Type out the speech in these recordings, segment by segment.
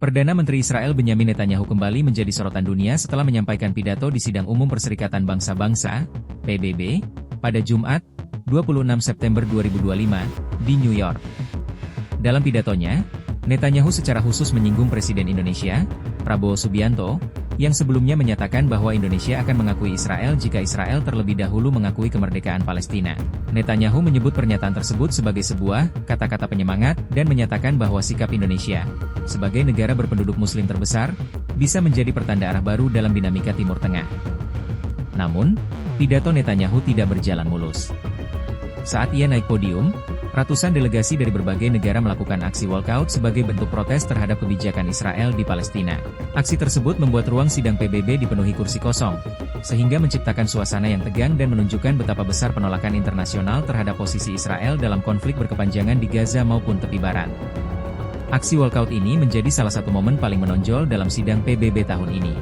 Perdana Menteri Israel Benyamin Netanyahu kembali menjadi sorotan dunia setelah menyampaikan pidato di Sidang Umum Perserikatan Bangsa-Bangsa, PBB, pada Jumat, 26 September 2025, di New York. Dalam pidatonya, Netanyahu secara khusus menyinggung Presiden Indonesia, Prabowo Subianto, yang sebelumnya menyatakan bahwa Indonesia akan mengakui Israel jika Israel terlebih dahulu mengakui kemerdekaan Palestina. Netanyahu menyebut pernyataan tersebut sebagai sebuah kata-kata penyemangat dan menyatakan bahwa sikap Indonesia, sebagai negara berpenduduk Muslim terbesar, bisa menjadi pertanda arah baru dalam dinamika Timur Tengah. Namun, pidato Netanyahu tidak berjalan mulus. Saat ia naik podium, ratusan delegasi dari berbagai negara melakukan aksi walkout sebagai bentuk protes terhadap kebijakan Israel di Palestina. Aksi tersebut membuat ruang sidang PBB dipenuhi kursi kosong, sehingga menciptakan suasana yang tegang dan menunjukkan betapa besar penolakan internasional terhadap posisi Israel dalam konflik berkepanjangan di Gaza maupun tepi barat. Aksi walkout ini menjadi salah satu momen paling menonjol dalam sidang PBB tahun ini.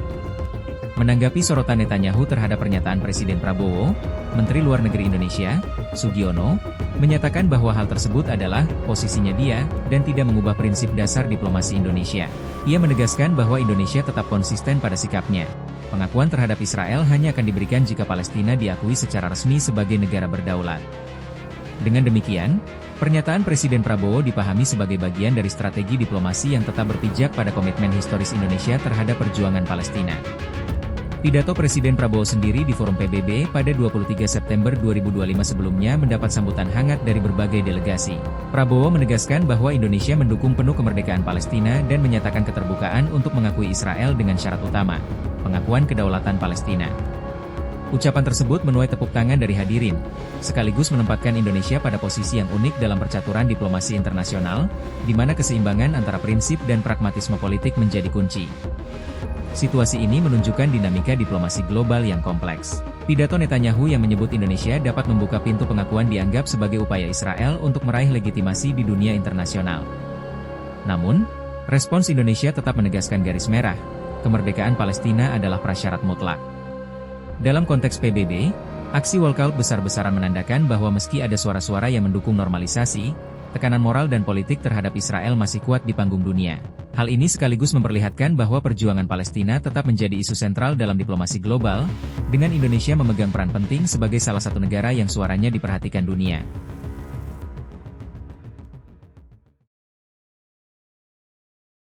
Menanggapi sorotan Netanyahu terhadap pernyataan Presiden Prabowo, Menteri Luar Negeri Indonesia, Sugiono, menyatakan bahwa hal tersebut adalah posisinya dia dan tidak mengubah prinsip dasar diplomasi Indonesia. Ia menegaskan bahwa Indonesia tetap konsisten pada sikapnya. Pengakuan terhadap Israel hanya akan diberikan jika Palestina diakui secara resmi sebagai negara berdaulat. Dengan demikian, pernyataan Presiden Prabowo dipahami sebagai bagian dari strategi diplomasi yang tetap berpijak pada komitmen historis Indonesia terhadap perjuangan Palestina. Pidato Presiden Prabowo sendiri di forum PBB pada 23 September 2025 sebelumnya mendapat sambutan hangat dari berbagai delegasi. Prabowo menegaskan bahwa Indonesia mendukung penuh kemerdekaan Palestina dan menyatakan keterbukaan untuk mengakui Israel dengan syarat utama, pengakuan kedaulatan Palestina. Ucapan tersebut menuai tepuk tangan dari hadirin, sekaligus menempatkan Indonesia pada posisi yang unik dalam percaturan diplomasi internasional, di mana keseimbangan antara prinsip dan pragmatisme politik menjadi kunci. Situasi ini menunjukkan dinamika diplomasi global yang kompleks. Pidato Netanyahu yang menyebut Indonesia dapat membuka pintu pengakuan dianggap sebagai upaya Israel untuk meraih legitimasi di dunia internasional. Namun, respons Indonesia tetap menegaskan garis merah, kemerdekaan Palestina adalah prasyarat mutlak. Dalam konteks PBB, aksi walkout besar-besaran menandakan bahwa meski ada suara-suara yang mendukung normalisasi, tekanan moral dan politik terhadap Israel masih kuat di panggung dunia. Hal ini sekaligus memperlihatkan bahwa perjuangan Palestina tetap menjadi isu sentral dalam diplomasi global, dengan Indonesia memegang peran penting sebagai salah satu negara yang suaranya diperhatikan dunia.